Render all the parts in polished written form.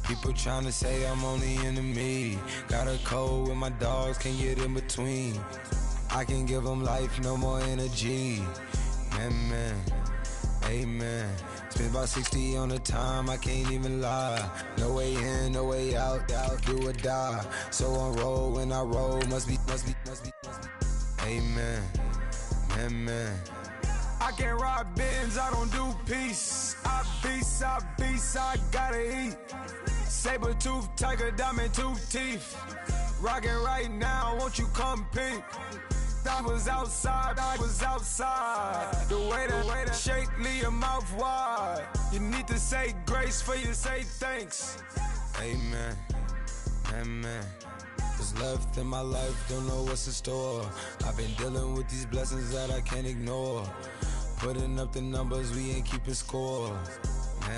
People trying to say I'm only enemy. Got a code with my dogs, can't get in between. I can give them life, no more energy. Man, amen. Spent about 60 on the time, I can't even lie. No way in, no way out, do or die. So on roll, when I roll, must be. Amen, man. I can't ride Benz, I don't do peace. I beast, I gotta eat. Saber tooth, tiger, diamond tooth teeth. Rockin' right now, won't you come peek? I was outside. The way to shake, leave your mouth wide. You need to say grace for you say thanks. Amen. What's left in my life, don't know what's in store. I've been dealing with these blessings that I can't ignore. Putting up the numbers, we ain't keeping score.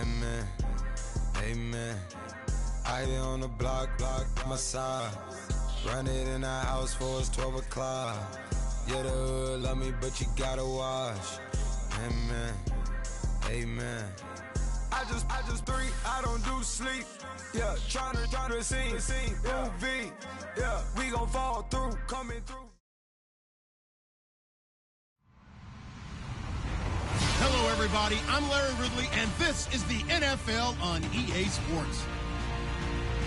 Amen. I here on the block, my side. Run it in the house for it's 12 o'clock. Yeah, the hood love me, but you gotta watch. Amen. I just three, I don't do sleep. Yeah, trying to see. UV. Yeah, we gon' fall through, coming through. Hello, everybody. I'm Larry Ridley, and this is the NFL on EA Sports.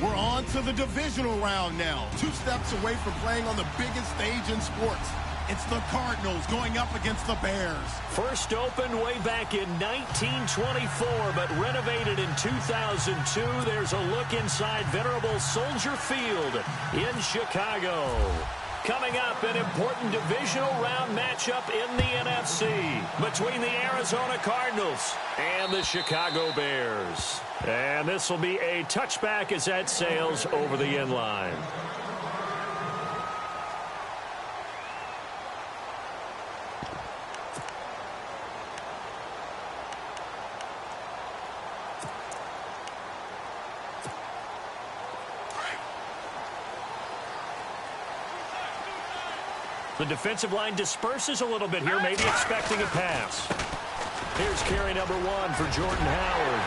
We're on to the divisional round now. 2 steps away from playing on the biggest stage in sports. It's the Cardinals going up against the Bears. First opened way back in 1924, but renovated in 2002. There's a look inside venerable Soldier Field in Chicago. Coming up, an important divisional round matchup in the NFC between the Arizona Cardinals and the Chicago Bears. And this will be a touchback as that sails over the end line. The defensive line disperses a little bit here, maybe expecting a pass. Here's carry number 1 for Jordan Howard.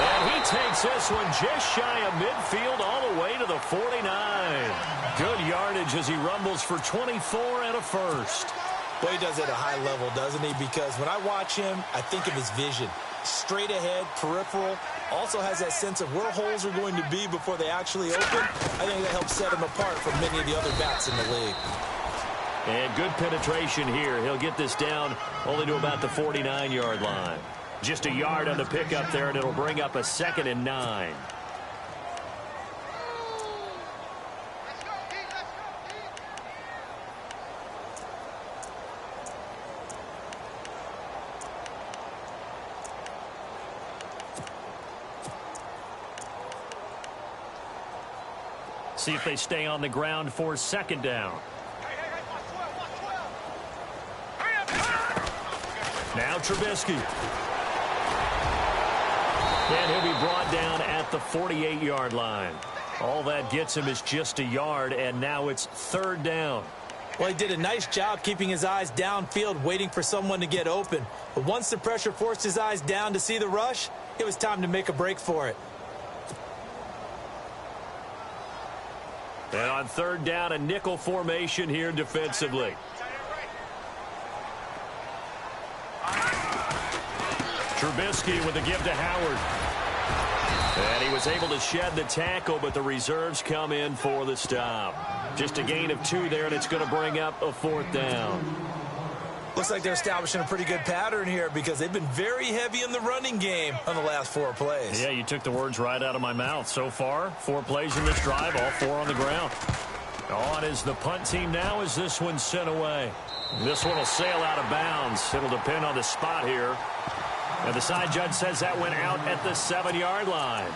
And he takes this one just shy of midfield all the way to the 49. Good yardage as he rumbles for 24 and a first. Well, he does it at a high level, doesn't he? Because when I watch him, I think of his vision. Straight ahead, peripheral, also has that sense of where holes are going to be before they actually open. I think that helps set him apart from many of the other backs in the league. And good penetration here. He'll get this down only to about the 49-yard line. Just a yard on the pickup there, and it'll bring up a 2nd and 9. See if they stay on the ground for 2nd down. Now Trubisky. And he'll be brought down at the 48-yard line. All that gets him is just a yard, and now it's 3rd down. Well, he did a nice job keeping his eyes downfield, waiting for someone to get open. But once the pressure forced his eyes down to see the rush, it was time to make a break for it. And on 3rd down, a nickel formation here defensively. Trubisky with a give to Howard. And he was able to shed the tackle, but the reserves come in for the stop. Just a gain of 2 there, and it's going to bring up a 4th down. Looks like they're establishing a pretty good pattern here because they've been very heavy in the running game on the last 4 plays. Yeah, you took the words right out of my mouth. So far, 4 plays in this drive, all 4 on the ground. On is the punt team now as this one's sent away. This one will sail out of bounds. It'll depend on the spot here. And the side judge says that went out at the 7-yard line.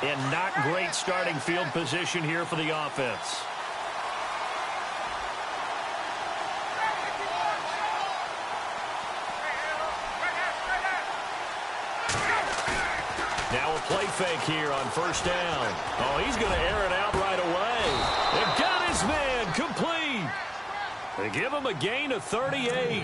And not great starting field position here for the offense. play fake here on first down. Oh, he's going to air it out right away. They got his man complete. They give him a gain of 38.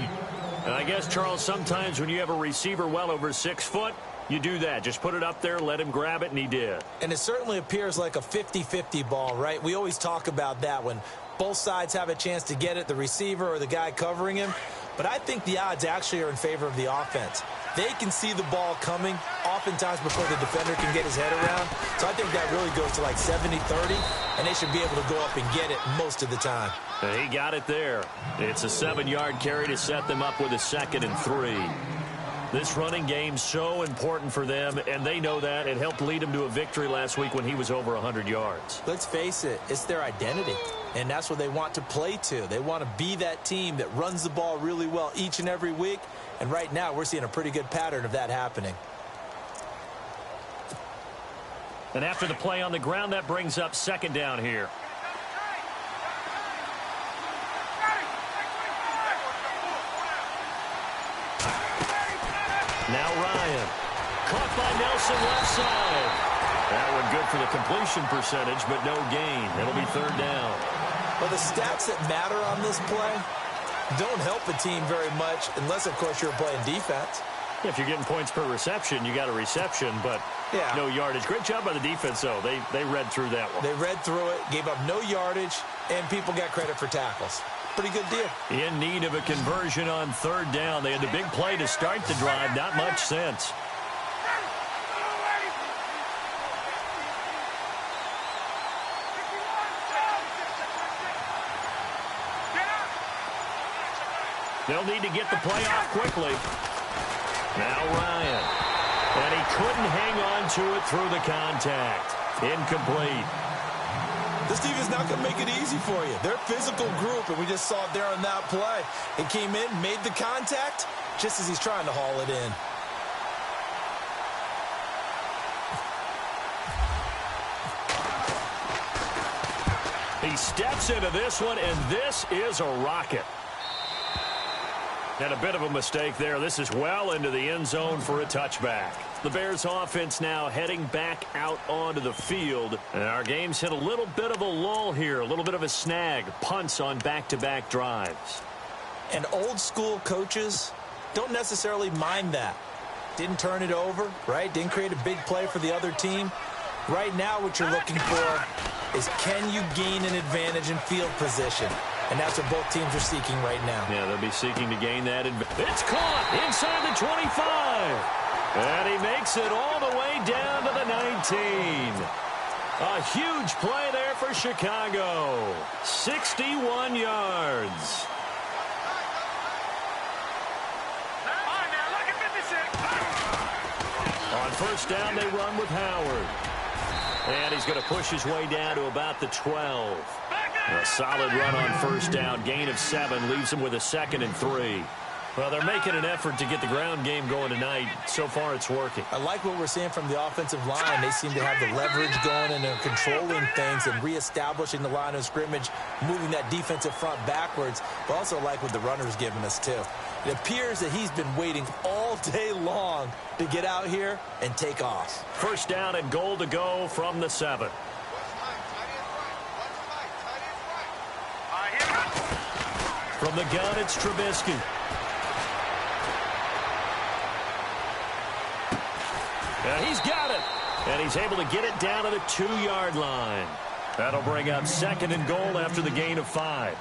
And I guess, Charles, sometimes when you have a receiver well over 6 foot, you do that. Just put it up there, let him grab it, and he did. And it certainly appears like a 50-50 ball, right? We always talk about that when both sides have a chance to get it, the receiver or the guy covering him. But I think the odds actually are in favor of the offense. They can see the ball coming oftentimes before the defender can get his head around. So I think that really goes to like 70-30, and they should be able to go up and get it most of the time. And he got it there. It's a 7-yard carry to set them up with a 2nd and 3. This running game's so important for them, and they know that. It helped lead them to a victory last week when he was over 100 yards. Let's face it, it's their identity, and that's what they want to play to. They want to be that team that runs the ball really well each and every week, and right now we're seeing a pretty good pattern of that happening. And after the play on the ground, that brings up 2nd down here. Now Ryan. Caught by Nelson left side. That one good for the completion percentage, but no gain. It'll be 3rd down. Well, the stats that matter on this play don't help a team very much unless, of course, you're playing defense. If you're getting points per reception, you got a reception, but no yardage. Great job by the defense, though. They read through that one. They read through it, gave up no yardage, and people got credit for tackles. Pretty good deal. In need of a conversion on 3rd down. They had the big play to start the drive. Not much sense. They'll need to get the play off quickly. Now Ryan. And he couldn't hang on to it through the contact. Incomplete. This team is not going to make it easy for you. They're a physical group, and we just saw it there on that play. It came in, made the contact, just as he's trying to haul it in. He steps into this one, and this is a rocket. And a bit of a mistake there. This is well into the end zone for a touchback. The Bears offense now heading back out onto the field. And our game's hit a little bit of a lull here, a little bit of a snag. Punts on back-to-back drives. And old school coaches don't necessarily mind that. Didn't turn it over, right? Didn't create a big play for the other team. Right now what you're looking for is, can you gain an advantage in field position? And that's what both teams are seeking right now. Yeah, they'll be seeking to gain that advantage. It's caught inside the 25. And he makes it all the way down to the 19. A huge play there for Chicago. 61 yards. On 1st down, they run with Howard. And he's going to push his way down to about the 12. A solid run on 1st down. Gain of 7 leaves him with a 2nd and 3. Well, they're making an effort to get the ground game going tonight. So far, it's working. I like what we're seeing from the offensive line. They seem to have the leverage going, and they're controlling things and reestablishing the line of scrimmage, moving that defensive front backwards. But also like what the runner's giving us, too. It appears that he's been waiting all day long to get out here and take off. 1st down and goal to go from the 7. From the gun, it's Trubisky. And he's got it. And he's able to get it down to the 2-yard line. That'll bring up 2nd and goal after the gain of 5.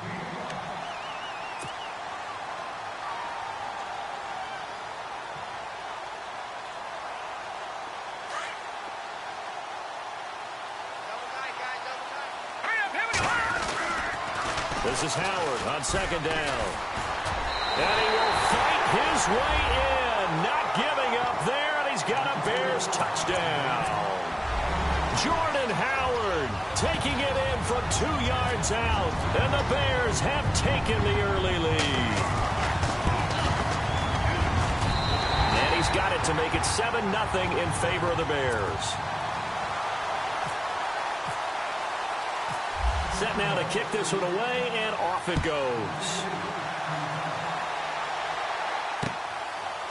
This is Howard on 2nd down. And he will fight his way in. Not giving up there, and he's got a Bears touchdown. Jordan Howard taking it in from 2 yards out. And the Bears have taken the early lead. And he's got it to make it 7-0 in favor of the Bears. Set now to kick this one away, and off it goes.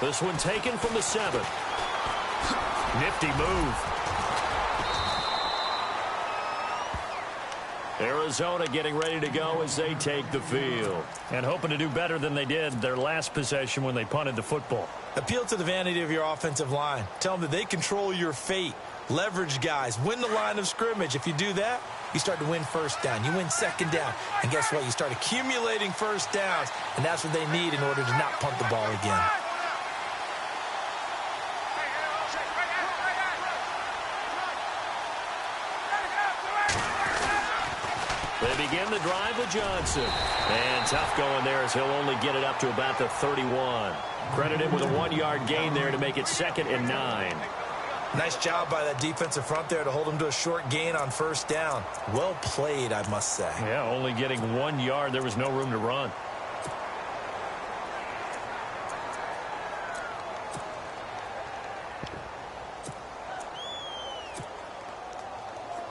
This one taken from the 7. Nifty move. Arizona getting ready to go as they take the field. And hoping to do better than they did their last possession when they punted the football. Appeal to the vanity of your offensive line. Tell them that they control your fate. Leverage guys. Win the line of scrimmage. If you do that, you start to win first down. You win second down. And guess what? You start accumulating first downs. And that's what they need in order to not punt the ball again. They begin the drive with Johnson. And tough going there as he'll only get it up to about the 31. Credit him with a 1-yard gain there to make it 2nd and 9. Nice job by that defensive front there to hold him to a short gain on first down. Well played, I must say. Yeah, only getting 1 yard. There was no room to run.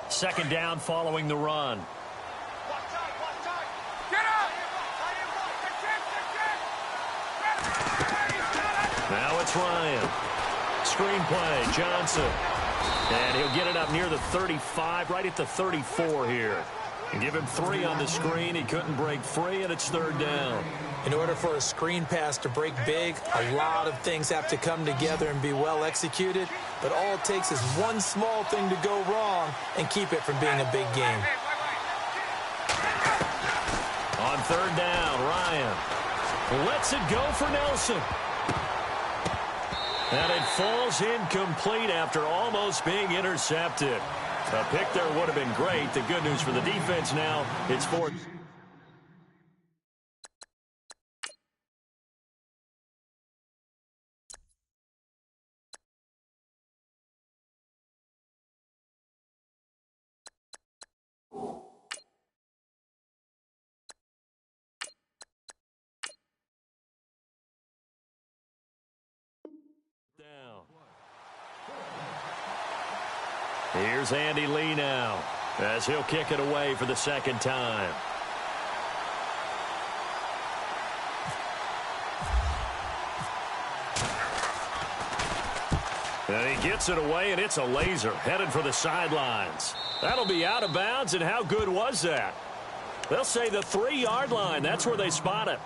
Second down following the run. Now it's Ryan. Screen play, Johnson. And he'll get it up near the 35, right at the 34 here. And give him 3 on the screen. He couldn't break free, and it's 3rd down. In order for a screen pass to break big, a lot of things have to come together and be well executed. But all it takes is one small thing to go wrong and keep it from being a big game. On 3rd down, Ryan lets it go for Nelson. And it falls incomplete after almost being intercepted. A pick there would have been great. The good news for the defense now, it's 4th. Here's Andy Lee now as he'll kick it away for the 2nd time. And he gets it away, and it's a laser headed for the sidelines. That'll be out of bounds, and how good was that? They'll say the 3-yard line. That's where they spot it.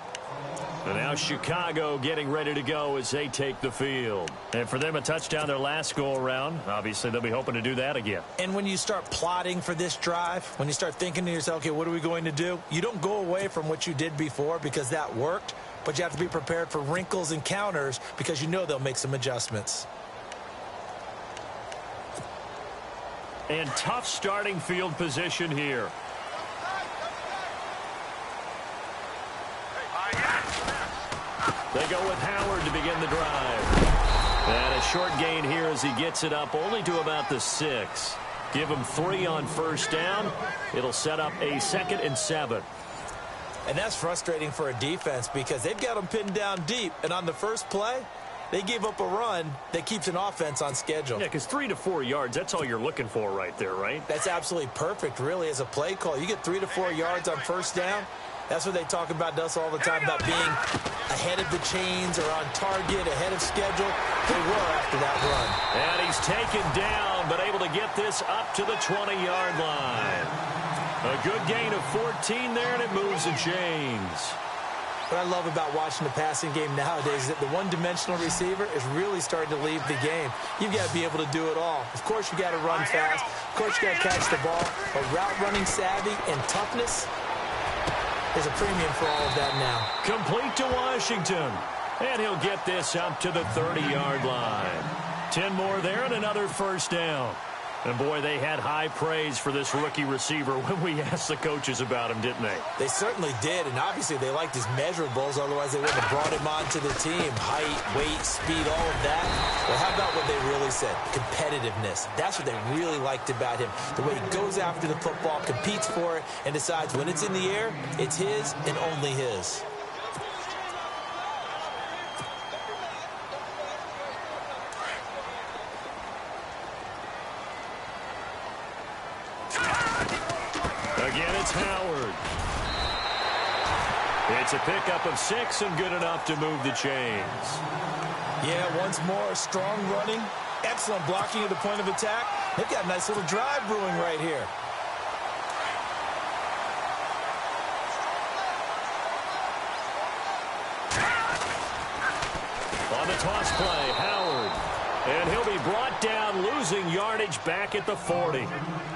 And now Chicago getting ready to go as they take the field. And for them, a touchdown their last go-around. Obviously, they'll be hoping to do that again. And when you start plotting for this drive, when you start thinking to yourself, okay, what are we going to do? You don't go away from what you did before because that worked, but you have to be prepared for wrinkles and counters because you know they'll make some adjustments. And tough starting field position here. They go with Howard to begin the drive. And a short gain here as he gets it up only to about the 6. Give him 3 on first down. It'll set up a 2nd and 7. And that's frustrating for a defense because they've got them pinned down deep. And on the first play, they gave up a run that keeps an offense on schedule. Yeah, because 3 to 4 yards, that's all you're looking for right there, right? That's absolutely perfect, really, as a play call. You get 3 to 4 yards on first down. That's what they talk about to us all the time, about being ahead of the chains or on target, ahead of schedule. They were after that run. And he's taken down, but able to get this up to the 20-yard line. A good gain of 14 there, and it moves the chains. What I love about watching the passing game nowadays is that the one-dimensional receiver is really starting to leave the game. You've got to be able to do it all. Of course, you've got to run fast. Of course, you've got to catch the ball. But route running savvy and toughness, there's a premium for all of that now. Complete to Washington. And he'll get this up to the 30-yard line. 10 more there and another first down. And, boy, they had high praise for this rookie receiver when we asked the coaches about him, didn't they? They certainly did, and obviously they liked his measurables, otherwise they wouldn't have brought him onto the team. Height, weight, speed, all of that. Well, how about what they really said? Competitiveness. That's what they really liked about him. The way he goes after the football, competes for it, and decides when it's in the air, it's his and only his. Again, it's Howard. It's a pickup of 6 and good enough to move the chains. Yeah, once more, strong running, excellent blocking at the point of attack. They've got a nice little drive brewing right here. the toss play, Howard. And he'll be brought down, losing yardage back at the 40.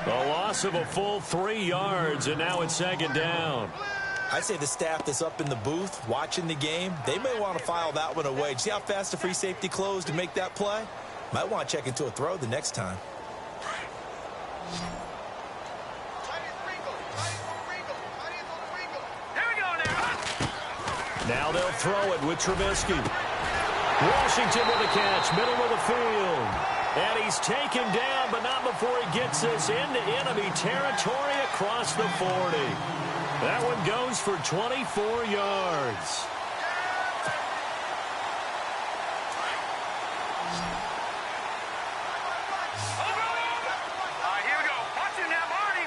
A loss of a full 3 yards, and now it's second down. I say the staff that's up in the booth watching the game, they may want to file that one away. See how fast the free safety closed to make that play? Might want to check into a throw the next time. Now they'll throw it with Trubisky. Washington with a catch, middle of the field. And he's taken down, but not before he gets this into enemy territory across the 40. That one goes for 24 yards. Here we go. Watch him now, Marty.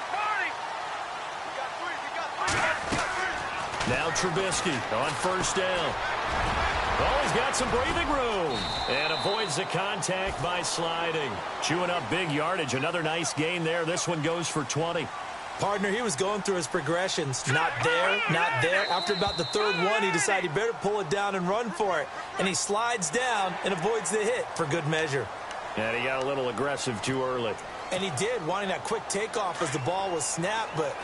Now Trubisky on first down. Oh, he's got some breathing room. And avoids the contact by sliding. Chewing up big yardage. Another nice gain there. This one goes for 20. Partner, he was going through his progressions. Not there, not there. After about the third one, he decided he better pull it down and run for it. And he slides down and avoids the hit for good measure. And he got a little aggressive too early. And he did, wanting that quick takeoff as the ball was snapped. But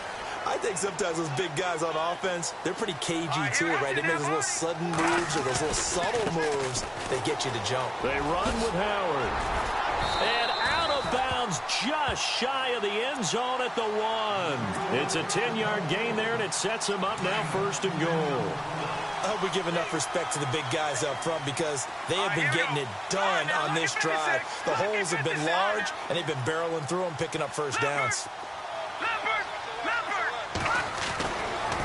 I think sometimes those big guys on offense, they're pretty cagey too, right? They make those little sudden moves or those little subtle moves that get you to jump. They run with Howard. And out of bounds just shy of the end zone at the 1. It's a 10-yard gain there, and it sets them up now first and goal. I hope we give enough respect to the big guys up front because they have been getting it done on this drive. The holes have been large, and they've been barreling through them, picking up first downs.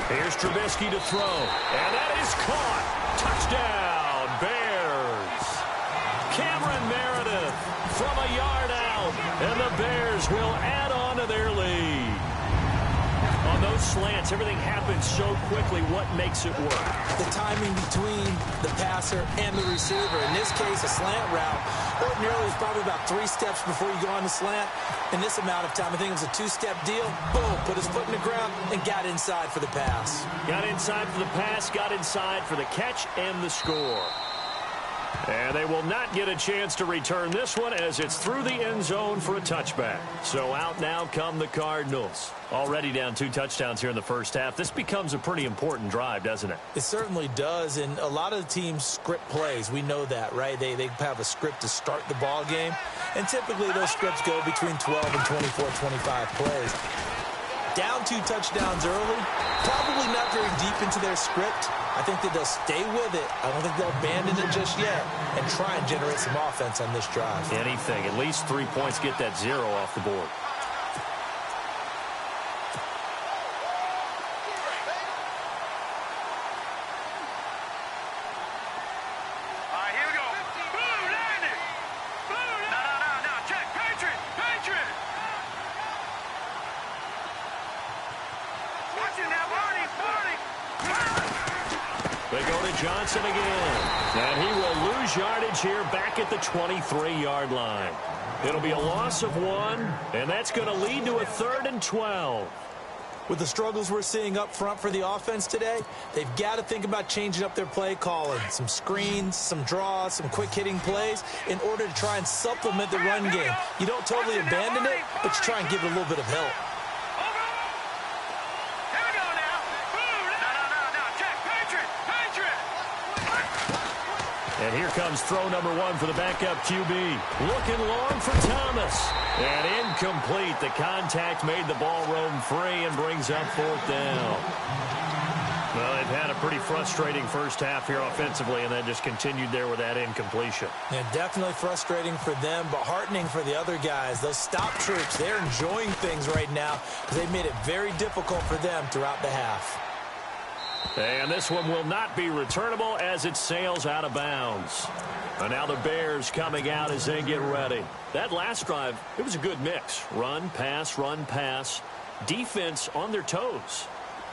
Here's Trubisky to throw, and that is caught. Touchdown, Bears. Cameron Meredith from a yard out, and the Bears will add on to their lead. On those slants, everything happens so quickly. What makes it work? The timing between the passer and the receiver. In this case, a slant route. Ordinarily, it's probably about 3 steps before you go on the slant. In this amount of time, I think it was a 2-step deal. Boom, put his foot in the ground and got inside for the pass. Got inside for the pass, got inside for the catch and the score. And they will not get a chance to return this one as it's through the end zone for a touchback. So out now come the Cardinals. Already down 2 touchdowns here in the first half. This becomes a pretty important drive, doesn't it? It certainly does, and a lot of the teams script plays. We know that, right? They have a script to start the ball game, and typically those scripts go between 12 and 24, 25 plays. Down 2 touchdowns early, probably not very deep into their script. I think that they'll stay with it. I don't think they'll abandon it just yet and try and generate some offense on this drive. Anything. At least 3 points, get that 0 off the board. They go to Johnson again. And he will lose yardage here back at the 23-yard line. It'll be a loss of 1, and that's going to lead to a 3rd and 12. With the struggles we're seeing up front for the offense today, they've got to think about changing up their play calling. Some screens, some draws, some quick-hitting plays in order to try and supplement the run game. You don't totally abandon it, but you try and give it a little bit of help. And here comes throw number 1 for the backup QB. Looking long for Thomas. And incomplete. The contact made the ball roam free and brings up 4th down. Well, they've had a pretty frustrating first half here offensively, and then just continued there with that incompletion. Yeah, definitely frustrating for them, but heartening for the other guys. Those stop troops, they're enjoying things right now because they've made it very difficult for them throughout the half. And this one will not be returnable as it sails out of bounds. And now the Bears coming out as they get ready. That last drive, it was a good mix. Run, pass, defense on their toes.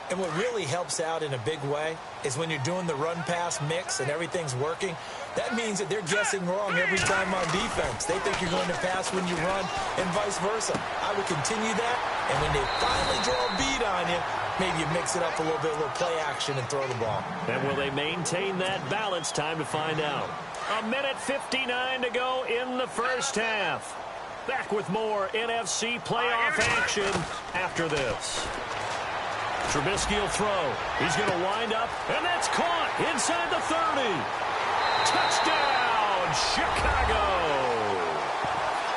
And what really helps out in a big way is when you're doing the run-pass mix and everything's working, that means that they're guessing wrong every time on defense. They think you're going to pass when you run and vice versa. I would continue that, and when they finally draw a beat on you, maybe you mix it up a little bit, a little play action and throw the ball. And will they maintain that balance? Time to find out. 1:59 to go in the first half. Back with more NFC playoff action after this. Trubisky will throw. He's going to wind up, and that's caught inside the 30. Touchdown, Chicago.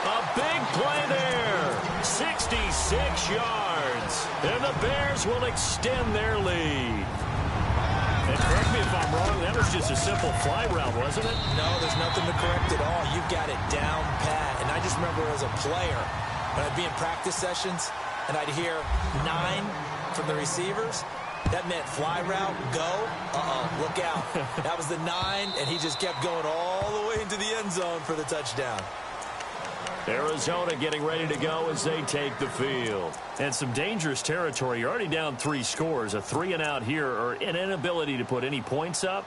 A big play there. 66 yards. And the Bears will extend their lead. And correct me if I'm wrong, that was just a simple fly route, wasn't it? No, there's nothing to correct at all. You've got it down pat. And I just remember as a player, when I'd be in practice sessions, and I'd hear 9 from the receivers, that meant fly route, go, look out. That was the 9, and he just kept going all the way into the end zone for the touchdown. Arizona getting ready to go as they take the field. And some dangerous territory. You're already down 3 scores. A 3-and-out here, or an inability to put any points up.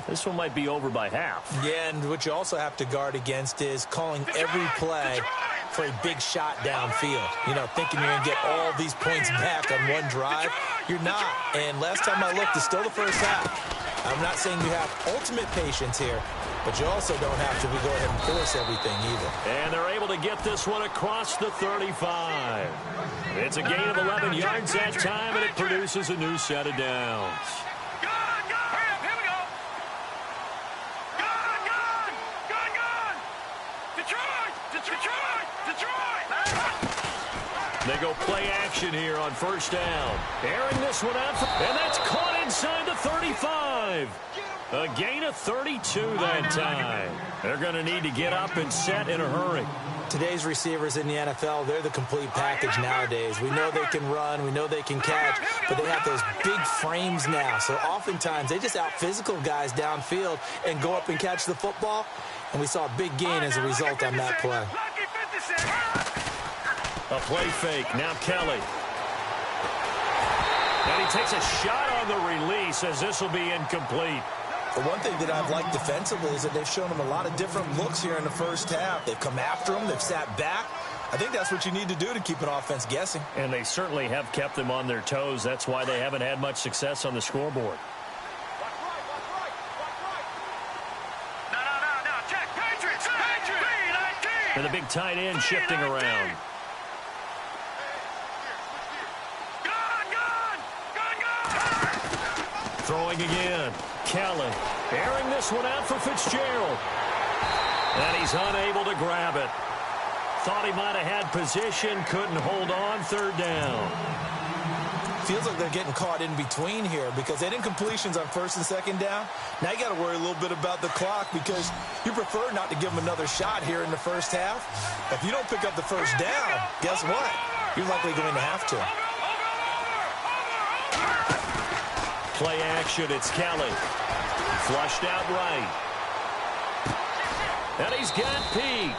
This one might be over by half. Yeah, and what you also have to guard against is calling every play for a big shot downfield. You know, thinking you're going to get all these points back on one drive. You're not. And last time I looked, it's still the first half. I'm not saying you have ultimate patience here, but you also don't have to go ahead and force everything either. And they're able to get this one across the 35. It's a gain of 11 yards that time, and it produces a new set of downs. They go play action here on first down. Airing this one out, and that's caught inside the 35. A gain of 32 that time. They're going to need to get up and set in a hurry. Today's receivers in the NFL, they're the complete package nowadays. We know they can run, we know they can catch, but they have those big frames now. So oftentimes they just out-physical guys downfield and go up and catch the football. And we saw a big gain as a result on that play. A play fake. Now Kelly. And he takes a shot on the release as this will be incomplete. The one thing that I've liked defensively is that they've shown him a lot of different looks here in the first half. They've come after him. They've sat back. I think that's what you need to do to keep an offense guessing. And they certainly have kept them on their toes. That's why they haven't had much success on the scoreboard. Check. Patriots. And the big tight end shifting around. Throwing again. Kelly airing this one out for Fitzgerald. And he's unable to grab it. Thought he might have had position, couldn't hold on, third down. Feels like they're getting caught in between here because they didn't completions on first and second down. Now you got to worry a little bit about the clock because you prefer not to give them another shot here in the first half. If you don't pick up the first down, guess what? You're likely going to have to. Play action, it's Kelly. Flushed out right. And he's got Peak.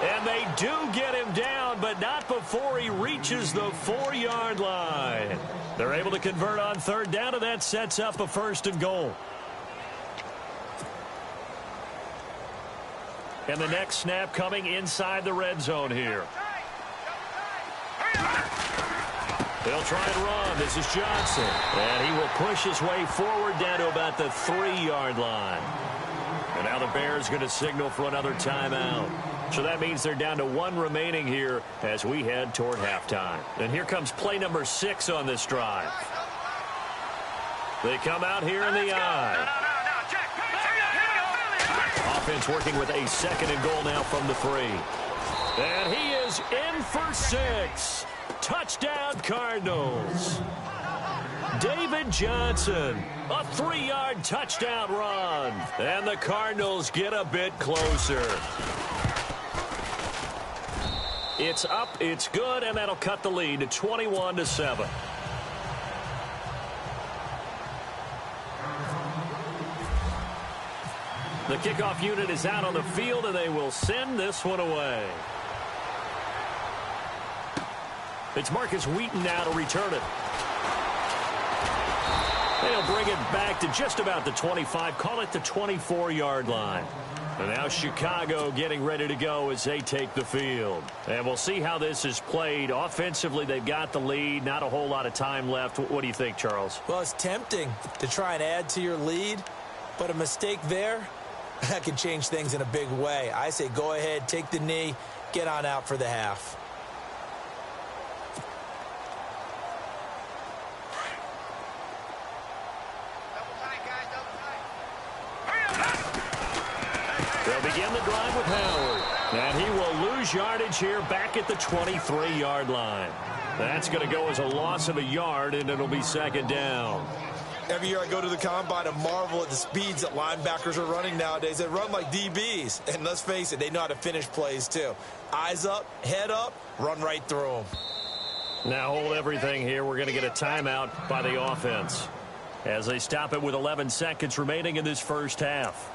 And they do get him down, but not before he reaches the 4-yard line. They're able to convert on third down, and that sets up a first and goal. And the next snap coming inside the red zone here. They'll try and run. This is Johnson. And he will push his way forward down to about the 3-yard line. And now the Bears going to signal for another timeout. So that means they're down to 1 remaining here as we head toward halftime. And here comes play number 6 on this drive. They come out here in the eye. Offense working with a second and goal now from the 3. And he is in for 6. Touchdown, Cardinals. David Johnson, a 3-yard touchdown run. And the Cardinals get a bit closer. It's up, it's good, and that'll cut the lead to 21-7. The kickoff unit is out on the field, and they will send this one away. It's Marcus Wheaton now to return it. They'll bring it back to just about the 25, call it the 24-yard line. And now Chicago getting ready to go as they take the field. And we'll see how this is played. Offensively, they've got the lead. Not a whole lot of time left. What do you think, Charles? Well, it's tempting to try and add to your lead, but a mistake there that can change things in a big way. I say go ahead, take the knee, get on out for the half. They'll begin the drive with Howard. And he will lose yardage here back at the 23-yard line. That's going to go as a loss of a yard, and it'll be second down. Every year I go to the combine and marvel at the speeds that linebackers are running nowadays. They run like DBs. And let's face it, they know how to finish plays too. Eyes up, head up, run right through them. Now hold everything here. We're going to get a timeout by the offense as they stop it with 11 seconds remaining in this first half.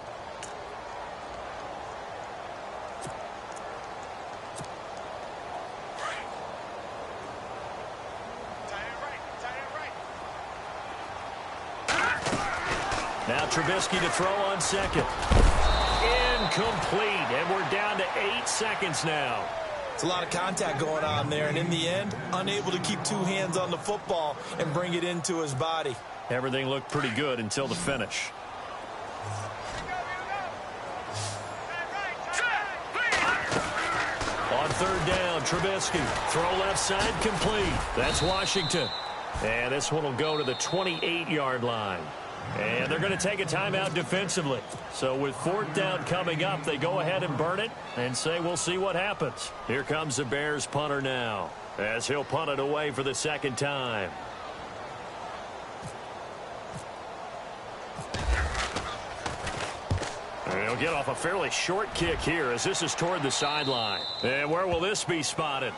Now Trubisky to throw on second. Incomplete, and we're down to 8 seconds now. It's a lot of contact going on there, and in the end, unable to keep two hands on the football and bring it into his body. Everything looked pretty good until the finish. On third down, Trubisky. Throw left side, complete. That's Washington. And this one will go to the 28-yard line. And they're going to take a timeout defensively. So with fourth down coming up, they go ahead and burn it and say we'll see what happens. Here comes the Bears punter now as he'll punt it away for the second time. And he'll get off a fairly short kick here as this is toward the sideline. And where will this be spotted?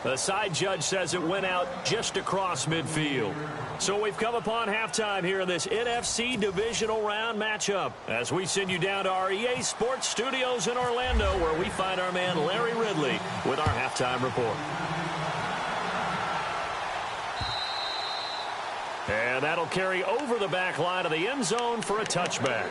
The side judge says it went out just across midfield. So we've come upon halftime here in this NFC divisional round matchup as we send you down to our EA Sports Studios in Orlando where we find our man Larry Ridley with our halftime report. And that'll carry over the back line of the end zone for a touchback.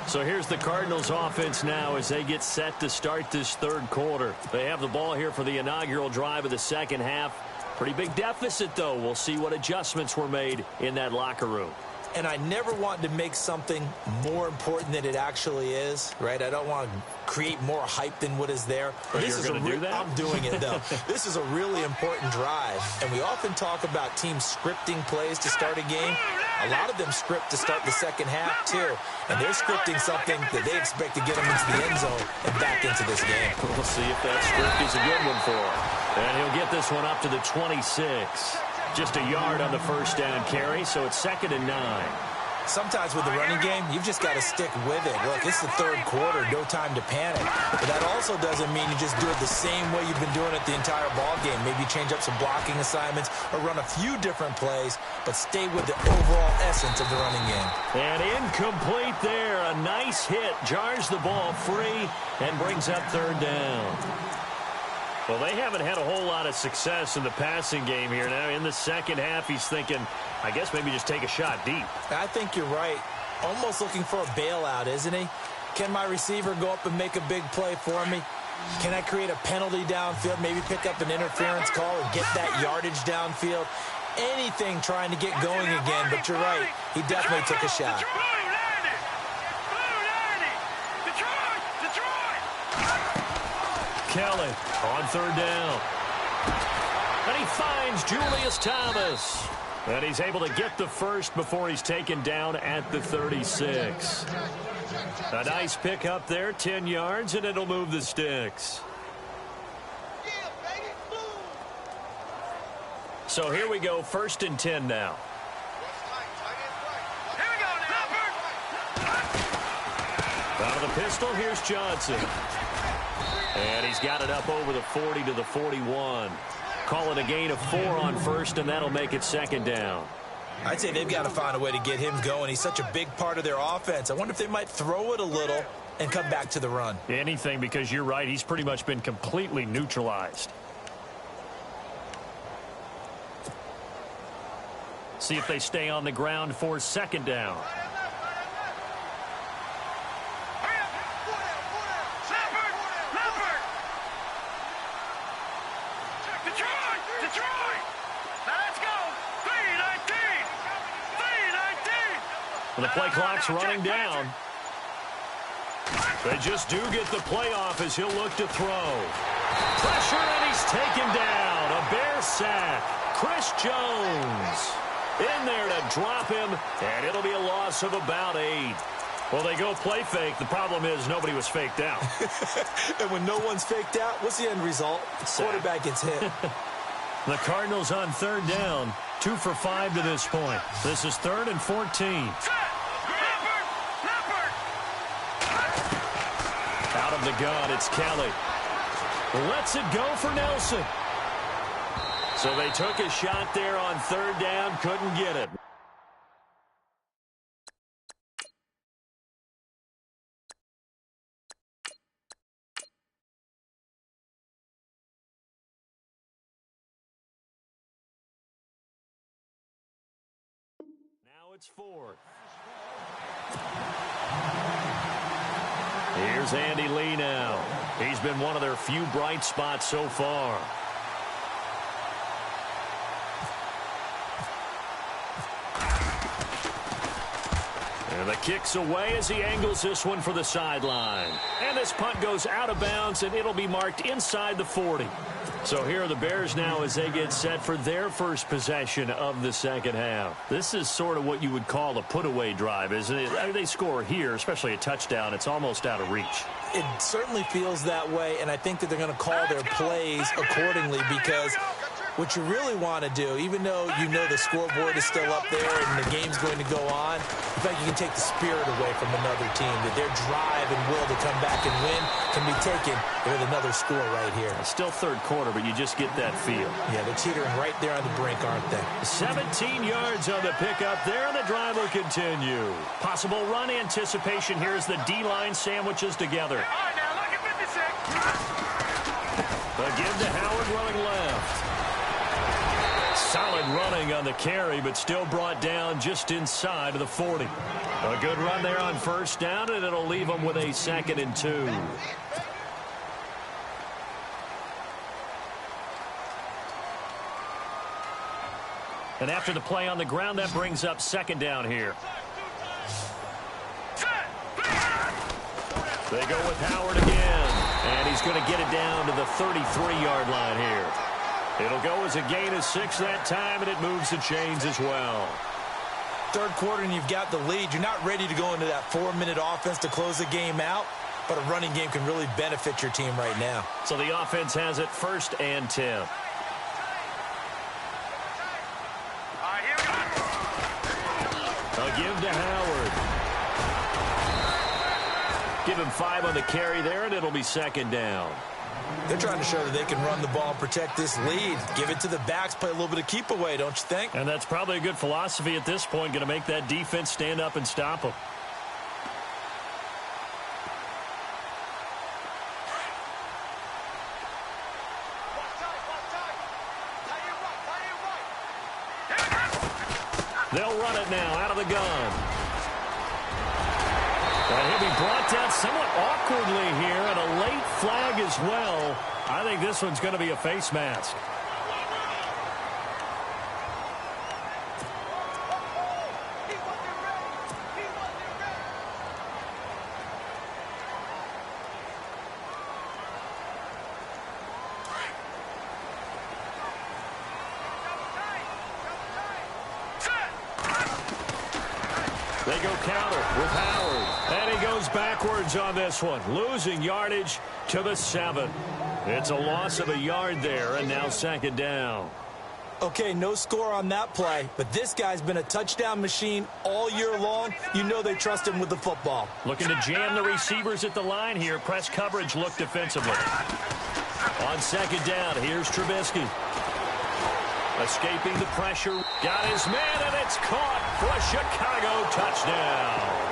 So here's the Cardinals offense now as they get set to start this third quarter. They have the ball here for the inaugural drive of the second half. Pretty big deficit, though. We'll see what adjustments were made in that locker room. And I never want to make something more important than it actually is, right? I don't want to create more hype than what is there. But you're going to do that? I'm doing it, though. This is a really important drive. And we often talk about teams scripting plays to start a game. A lot of them script to start the second half, too. And they're scripting something that they expect to get them into the end zone and back into this game. We'll see if that script is a good one for him. And he'll get this one up to the 26. Just a yard on the first down carry, so it's 2nd and 9. Sometimes with the running game, you've just got to stick with it. Look, it's the third quarter, no time to panic. But that also doesn't mean you just do it the same way you've been doing it the entire ball game. Maybe change up some blocking assignments or run a few different plays, but stay with the overall essence of the running game. And incomplete there. A nice hit. Jars the ball free and brings up third down. Well, they haven't had a whole lot of success in the passing game here. Now, in the second half, he's thinking, I guess maybe just take a shot deep. I think you're right. Almost looking for a bailout, isn't he? Can my receiver go up and make a big play for me? Can I create a penalty downfield, maybe pick up an interference call or get that yardage downfield? Anything trying to get going again, but you're right. He definitely took a shot. Kelly on third down. And he finds Julius Thomas. And he's able to get the first before he's taken down at the 36. A nice pickup there, 10 yards, and it'll move the sticks. So here we go, 1st and 10 now. Out of the pistol, here's Johnson. And he's got it up over the 40 to the 41. Call it a gain of 4 on first, and that'll make it 2nd down. I'd say they've got to find a way to get him going. He's such a big part of their offense. I wonder if they might throw it a little and come back to the run. Anything, because you're right. He's pretty much been completely neutralized. See if they stay on the ground for 2nd down. And the play clock's running down. They just do get the playoff as he'll look to throw. Pressure, and he's taken down. A Bear sack. Chris Jones in there to drop him, and it'll be a loss of about 8. Well, they go play fake. The problem is nobody was faked out. And when no one's faked out, what's the end result? Quarterback gets hit. The Cardinals on third down, 2 for 5 to this point. This is 3rd and 14. Out of the gun, it's Kelly. Lets it go for Nelson. So they took a shot there on third down, couldn't get it. Now it's 4th. Here's Andy Lee now. He's been one of their few bright spots so far. And the kick's away as he angles this one for the sideline. And this punt goes out of bounds, and it'll be marked inside the 40. So here are the Bears now as they get set for their first possession of the second half. This is sort of what you would call a put-away drive, isn't it? They score here, especially a touchdown. It's almost out of reach. It certainly feels that way, and I think that they're going to call their plays accordingly because what you really want to do, even though you know the scoreboard is still up there and the game's going to go on, in fact, you can take the spirit away from another team, that their drive and will to come back and win can be taken with another score right here. It's still third quarter, but you just get that feel. Yeah, they're teetering right there on the brink, aren't they? 17 yards on the pickup there, and the drive will continue. Possible run anticipation here as the D-line sandwiches together. All right, now look at 56. A give to Howard running left. Solid running on the carry, but still brought down just inside of the 40. A good run there on first down, and it'll leave them with a 2nd and 2. And after the play on the ground, that brings up 2nd down here. They go with Howard again, and he's going to get it down to the 33-yard line here. It'll go as a gain of 6 that time, and it moves the chains as well. Third quarter, and you've got the lead. You're not ready to go into that 4-minute offense to close the game out, but a running game can really benefit your team right now. So the offense has it 1st and 10. A give to Howard. Give him 5 on the carry there, and it'll be 2nd down. They're trying to show that they can run the ball and protect this lead. Give it to the backs, play a little bit of keep away, don't you think? And that's probably a good philosophy at this point, going to make that defense stand up and stop them. They'll run it now out of the gun. And he'll be brought down somewhat awkwardly here, and a late flag as well. I think this one's going to be a face mask. They go counter with Howard. And he goes backwards on this one, losing yardage to the 7. It's a loss of a yard there, and now 2nd down. Okay, no score on that play, but this guy's been a touchdown machine all year long. You know they trust him with the football. Looking to jam the receivers at the line here. Press coverage look defensively. On 2nd down, here's Trubisky. Escaping the pressure. Got his man, and it's caught for a Chicago touchdown.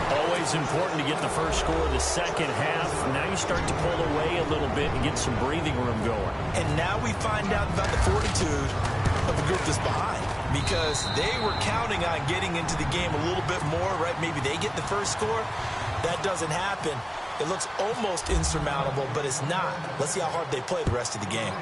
Always important to get the first score of the second half. Now you start to pull away a little bit and get some breathing room going. And now we find out about the fortitude of the group that's behind, because they were counting on getting into the game a little bit more, right? Maybe they get the first score. That doesn't happen. It looks almost insurmountable, but it's not. Let's see how hard they play the rest of the game.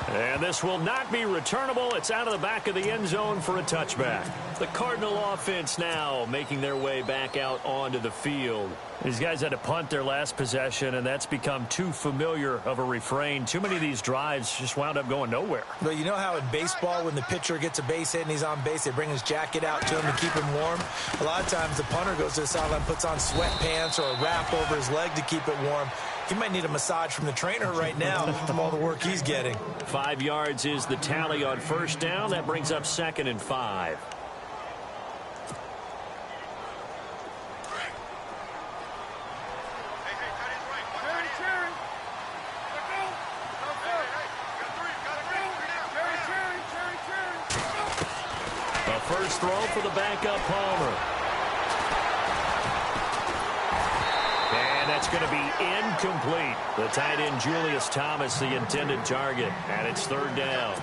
And this will not be returnable. It's out of the back of the end zone for a touchback. The Cardinal offense now making their way back out onto the field. These guys had to punt their last possession, and that's become too familiar of a refrain. Too many of these drives just wound up going nowhere. But you know how in baseball, when the pitcher gets a base hit and he's on base, they bring his jacket out to him to keep him warm? A lot of times the punter goes to the sideline, puts on sweatpants or a wrap over his leg to keep it warm. He might need a massage from the trainer right now from all the work he's getting. 5 yards is the tally on first down. That brings up 2nd and 5. The first throw for the backup Palmer. And that's going to be incomplete. The tight end Julius Thomas, the intended target, and it's 3rd down.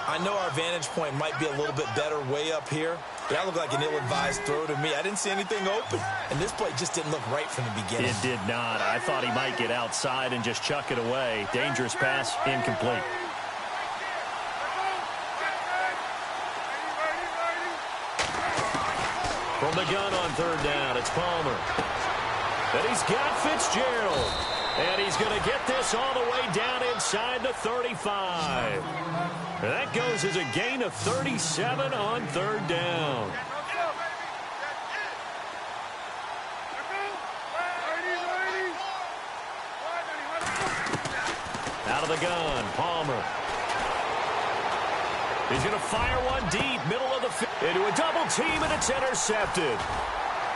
I know our vantage point might be a little bit better way up here, but that looked like an ill-advised throw to me. I didn't see anything open, and this play just didn't look right from the beginning. It did not. I thought he might get outside and just chuck it away. Dangerous pass, incomplete. From the gun on 3rd down, it's Palmer. And he's got Fitzgerald. And he's going to get this all the way down inside the 35. And that goes as a gain of 37 on 3rd down. Out of the gun, Palmer. He's going to fire one deep, middle of the field, into a double team, and it's intercepted.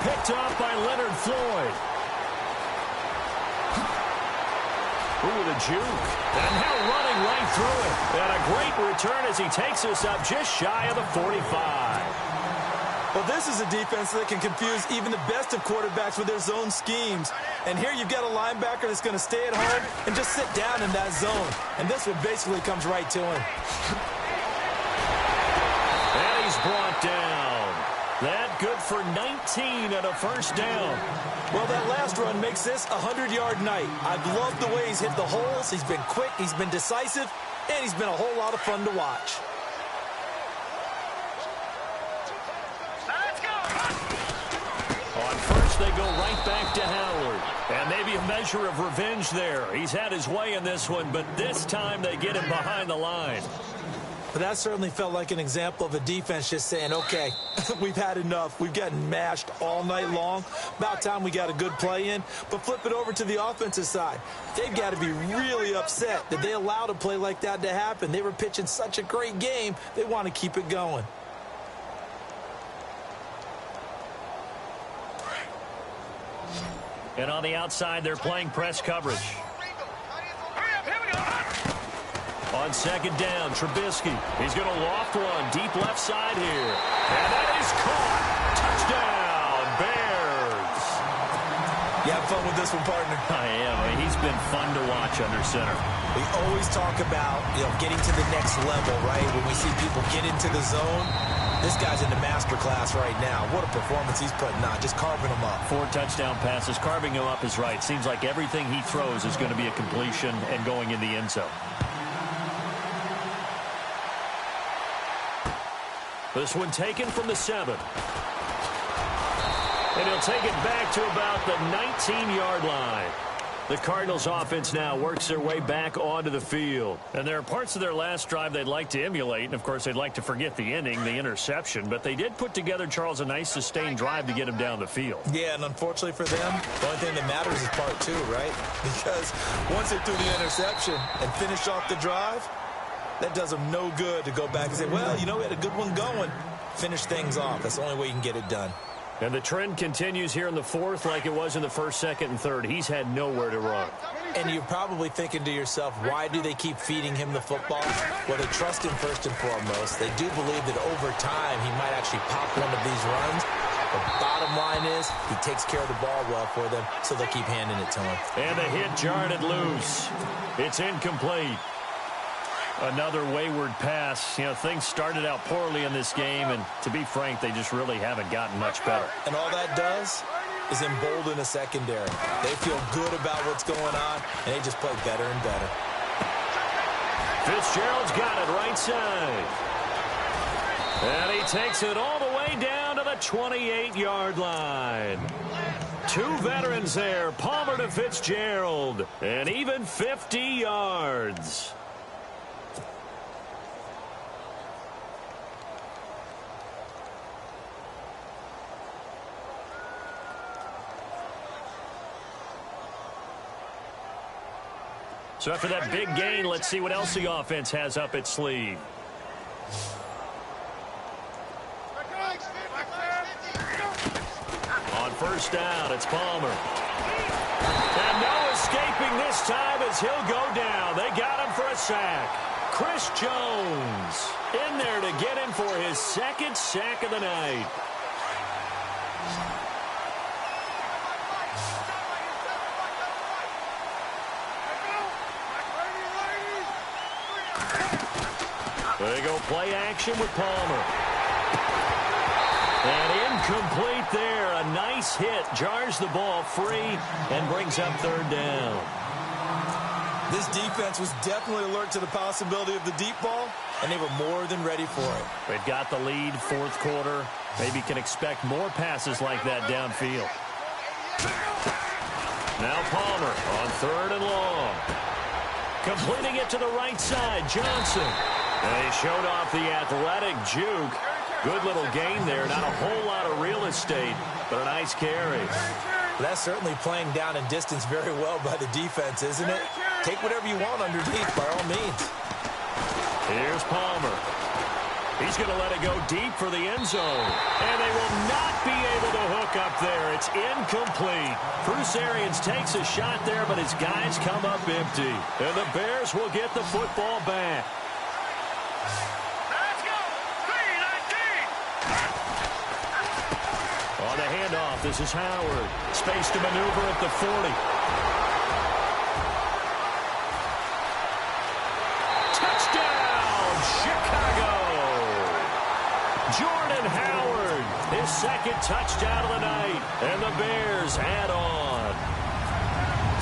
Picked off by Leonard Floyd. Ooh, the juke. And now running right through it. And a great return as he takes us up just shy of the 45. Well, this is a defense that can confuse even the best of quarterbacks with their zone schemes. And here you've got a linebacker that's going to stay at home and just sit down in that zone. And this one basically comes right to him. And he's brought down. That good for 19 and a first down. Well, that last run makes this a 100-yard night. I've loved the way he's hit the holes. He's been quick, he's been decisive, and he's been a whole lot of fun to watch. Let's go. On first, they go right back to Howard. And maybe a measure of revenge there. He's had his way in this one, but this time they get him behind the line. But that certainly felt like an example of a defense just saying, okay, we've had enough. We've gotten mashed all night long. About time we got a good play in. But flip it over to the offensive side. They've got to be really upset that they allowed a play like that to happen. They were pitching such a great game. They want to keep it going. And on the outside, they're playing press coverage. On 2nd down, Trubisky. He's going to loft one deep left side here. And that is caught. Touchdown, Bears. You have fun with this one, partner? I am. I mean, he's been fun to watch under center. We always talk about, getting to the next level, right? When we see people get into the zone, this guy's in the master class right now. What a performance he's putting on, just carving them up. 4 touchdown passes. Carving him up is right. Seems like everything he throws is going to be a completion and going in the end zone. This one taken from the 7. And he'll take it back to about the 19-yard line. The Cardinals offense now works their way back onto the field. And there are parts of their last drive they'd like to emulate. And, of course, they'd like to forget the inning, the interception. But they did put together, Charles, a nice sustained drive to get him down the field. Yeah, and unfortunately for them, the only thing that matters is part 2, right? Because once they threw the interception and finished off the drive, that does them no good to go back and say, well, we had a good one going. Finish things off. That's the only way you can get it done. And the trend continues here in the 4th like it was in the 1st, 2nd, and 3rd. He's had nowhere to run. And you're probably thinking to yourself, why do they keep feeding him the football? Well, they trust him first and foremost. They do believe that over time he might actually pop one of these runs. The bottom line is he takes care of the ball well for them, so they'll keep handing it to him. And the hit jarred it loose. It's incomplete. Another wayward pass. Things started out poorly in this game, and to be frank, they just really haven't gotten much better. And all that does is embolden a secondary. They feel good about what's going on, and they just play better and better. Fitzgerald's got it right side. And he takes it all the way down to the 28-yard line. Two veterans there, Palmer to Fitzgerald, and even 50 yards. So after that big gain, let's see what else the offense has up its sleeve. On first down, it's Palmer. And no escaping this time as he'll go down. They got him for a sack. Chris Jones in there to get him for his second sack of the night. They go play action with Palmer. And incomplete there. A nice hit. Jars the ball free and brings up third down. This defense was definitely alert to the possibility of the deep ball, and they were more than ready for it. They've got the lead, fourth quarter. Maybe can expect more passes like that downfield. Now Palmer on third and long. Completing it to the right side, Johnson. And he showed off the athletic juke. Good little gain there. Not a whole lot of real estate, but a nice carry. That's certainly playing down in distance very well by the defense, isn't it? Take whatever you want underneath, by all means. Here's Palmer. He's going to let it go deep for the end zone. And they will not be able to hook up there. It's incomplete. Bruce Arians takes a shot there, but his guys come up empty. And the Bears will get the football back. Let's go! 3-19! On the handoff, this is Howard. Space to maneuver at the 40. Touchdown, Chicago! Jordan Howard, his second touchdown of the night. And the Bears add on.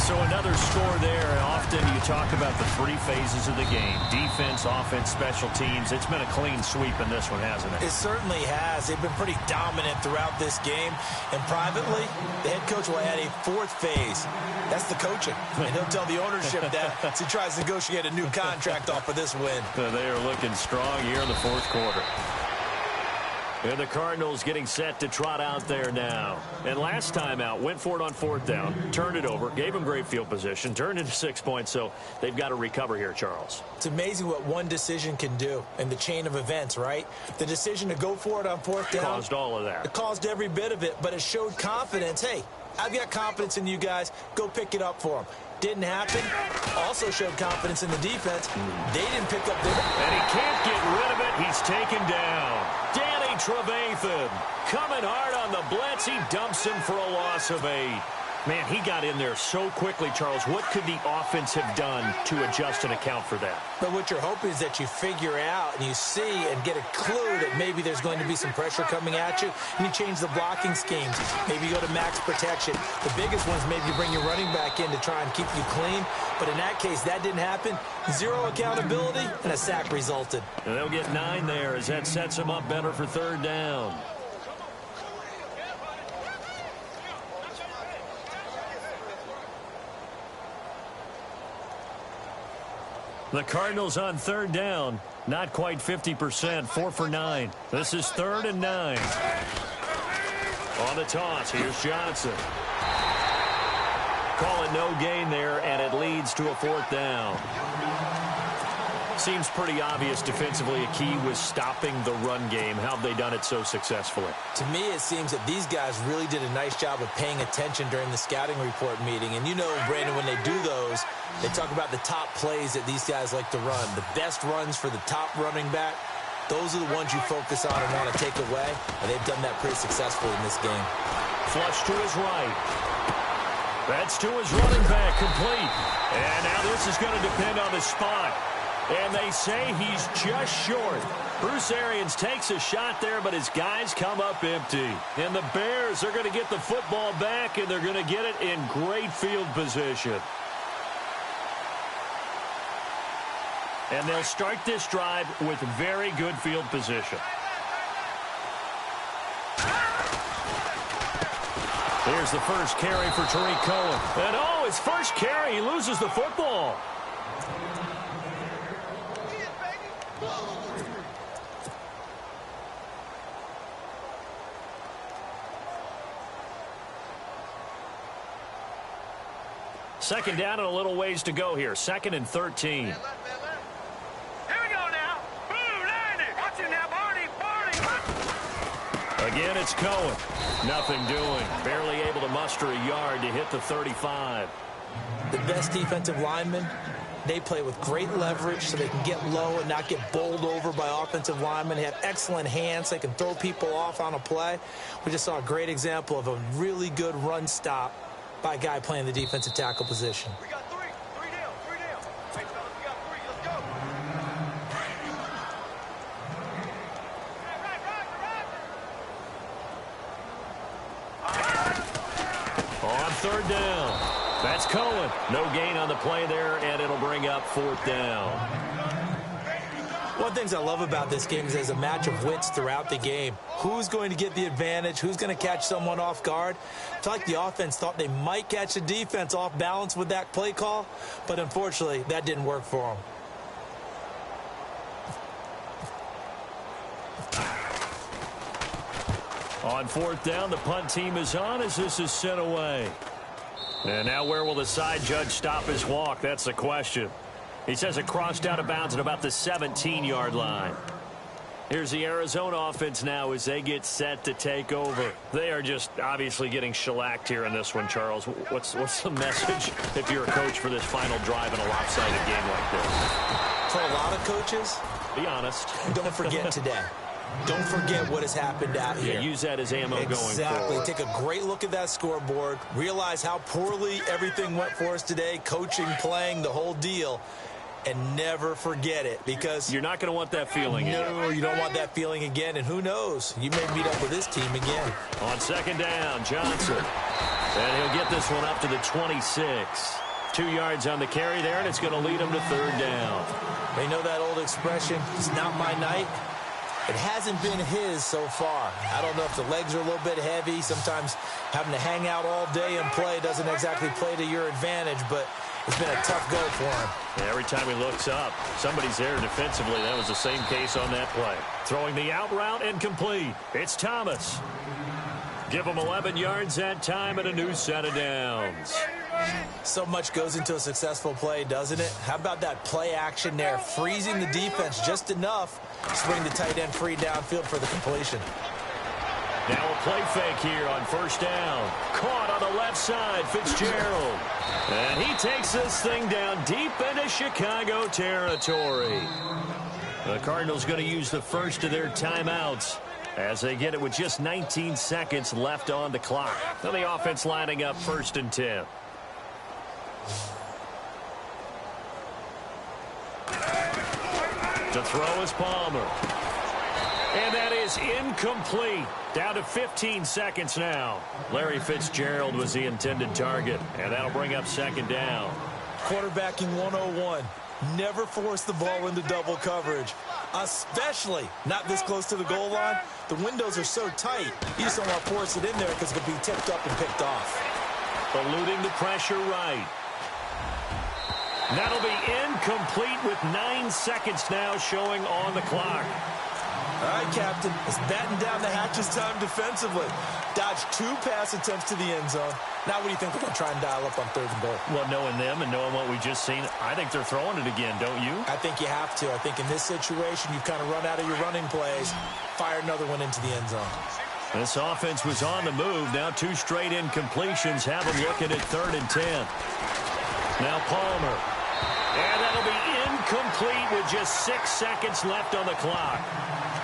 So another score there. Often you talk about the three phases of the game. Defense, offense, special teams. It's been a clean sweep in this one, hasn't it? It certainly has. They've been pretty dominant throughout this game. And privately, the head coach will add a fourth phase. That's the coaching. And he'll tell the ownership that as he tries to negotiate a new contract off of this win. They are looking strong here in the fourth quarter. And the Cardinals getting set to trot out there now. And last time out, went for it on fourth down, turned it over, gave them great field position, turned into 6 points, so they've got to recover here, Charles. It's amazing what one decision can do in the chain of events, right? The decision to go for it on fourth down. Caused all of that. It caused every bit of it, but it showed confidence. Hey, I've got confidence in you guys. Go pick it up for them. Didn't happen. Also showed confidence in the defense. They didn't pick up their... And he can't get rid of it. He's taken down. Danny Trevathan coming hard on the blitz. He dumps him for a loss of 8. Man, he got in there so quickly, Charles. What could the offense have done to adjust and account for that? But what you're hoping is that you figure out and you see and get a clue that maybe there's going to be some pressure coming at you, and you change the blocking schemes. Maybe you go to max protection. The biggest ones, maybe you bring your running back in to try and keep you clean. But in that case, that didn't happen. Zero accountability, and a sack resulted. And they'll get 9 there as that sets them up better for third down. The Cardinals on third down, not quite 50%, 4 for 9. This is 3rd and 9. On the toss, here's Johnson. Call it no gain there, and it leads to a 4th down. Seems pretty obvious defensively a key was stopping the run game. How have they done it so successfully? To me, it seems that these guys really did a nice job of paying attention during the scouting report meeting. And you know, Brandon, when they do those, they talk about the top plays that these guys like to run. The best runs for the top running back, those are the ones you focus on and want to take away. And they've done that pretty successfully in this game. Flush to his right. That's to his running back, complete. And now this is going to depend on the spot. And they say he's just short. Bruce Arians takes a shot there, but his guys come up empty. And the Bears are going to get the football back, and they're going to get it in great field position. And they'll start this drive with very good field position. Here's the first carry for Tariq Cohen. And oh, his first carry, he loses the football. Second down and a little ways to go here. 2nd and 13. Here we go now. Boo, 90. Watch it now, Barney. Again, it's Cohen. Nothing doing. Barely able to muster a yard to hit the 35. The best defensive linemen, they play with great leverage so they can get low and not get bowled over by offensive linemen. They have excellent hands. They can throw people off on a play. We just saw a great example of a really good run stop by a guy playing the defensive tackle position. We got three. Three down. Hey, fellas, we got 3. Let's go. On 3rd down. That's Cohen. No gain on the play there, and it'll bring up 4th down. One of the things I love about this game is there's a match of wits throughout the game. Who's going to get the advantage? Who's going to catch someone off guard? I feel like the offense thought they might catch the defense off balance with that play call, but unfortunately, that didn't work for them. On 4th down, the punt team is on as this is sent away. And now where will the side judge stop his walk? That's the question. He says it crossed out of bounds at about the 17-yard line. Here's the Arizona offense now as they get set to take over. They are just obviously getting shellacked here in this one, Charles. What's the message if you're a coach for this final drive in a lopsided game like this? For a lot of coaches, be honest. Don't forget today. Don't forget what has happened out here. Yeah, use that as ammo going forward. Exactly. Take a great look at that scoreboard. Realize how poorly everything went for us today. Coaching, playing, the whole deal. And never forget it, because you're not going to want that feeling again. No, you don't want that feeling again. And who knows? You may meet up with this team again. On 2nd down, Johnson. And he'll get this one up to the 26. 2 yards on the carry there, and it's going to lead him to 3rd down. They know that old expression, it's not my night. It hasn't been his so far. I don't know if the legs are a little bit heavy. Sometimes having to hang out all day and play doesn't exactly play to your advantage, but it's been a tough go for him. Yeah, every time he looks up, somebody's there defensively. That was the same case on that play. Throwing the out route and complete. It's Thomas. Give him 11 yards that time and a new set of downs. So much goes into a successful play, doesn't it? How about that play action there? Freezing the defense just enough to bring the tight end free downfield for the completion. Now a play fake here on 1st down. Caught on the left side, Fitzgerald. And he takes this thing down deep into Chicago territory. The Cardinals going to use the first of their timeouts as they get it with just 19 seconds left on the clock. Now the offense lining up 1st and 10. To throw is Palmer. And that is incomplete. Down to 15 seconds now. Larry Fitzgerald was the intended target, and that'll bring up 2nd down. Quarterbacking 101. Never force the ball into double coverage, especially not this close to the goal line. The windows are so tight, you just don't want to force it in there because it'll be tipped up and picked off. Eluding the pressure right. That'll be incomplete with 9 seconds now showing on the clock. All right, Captain, it's batten down the hatches time defensively. Dodged 2 pass attempts to the end zone. Now what do you think they're going to try and dial up on 3rd and goal? Well, knowing them and knowing what we just seen, I think they're throwing it again, don't you? I think you have to. I think in this situation, you've kind of run out of your running plays. Fire another one into the end zone. This offense was on the move. Now 2 straight incompletions have them looking at 3rd and 10. Now Palmer. And that'll be incomplete with just 6 seconds left on the clock.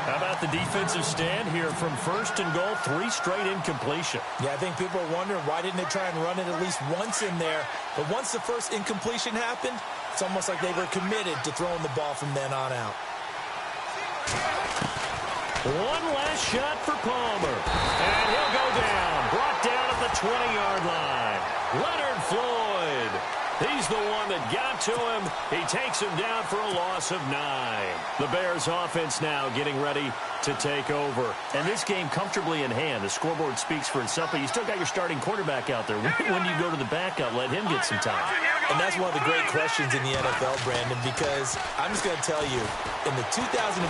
How about the defensive stand here from 1st and goal? 3 straight incompletion. Yeah, I think people are wondering why didn't they try and run it at least once in there. But once the first incompletion happened, it's almost like they were committed to throwing the ball from then on out. One last shot for Palmer. And he'll go down. Brought down at the 20-yard line. Leonard Floyd. He's the one that got to him. He takes him down for a loss of 9. The Bears offense now getting ready to take over. And this game comfortably in hand. The scoreboard speaks for itself, but you still got your starting quarterback out there. When do you go to the backup? Let him get some time. And that's one of the great questions in the NFL, Brandon, because I'm just going to tell you, in the 2015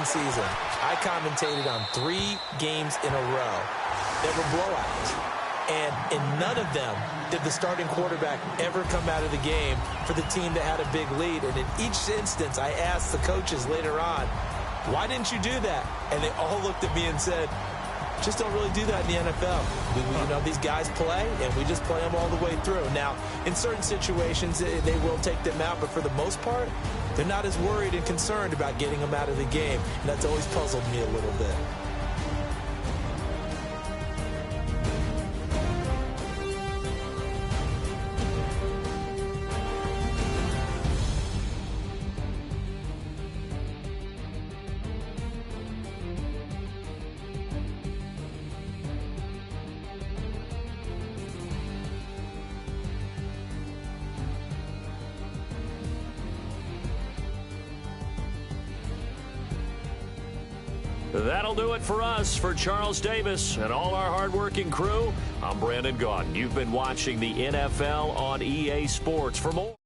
season, I commentated on 3 games in a row that were blowouts. And in none of them did the starting quarterback ever come out of the game for the team that had a big lead. And in each instance, I asked the coaches later on, why didn't you do that? And they all looked at me and said, just don't really do that in the NFL. You know, these guys play, and we just play them all the way through. Now, in certain situations, they will take them out, but for the most part, they're not as worried and concerned about getting them out of the game. And that's always puzzled me a little bit. That'll do it for us. For Charles Davis and all our hardworking crew, I'm Brandon Gaudin. You've been watching the NFL on EA Sports. For more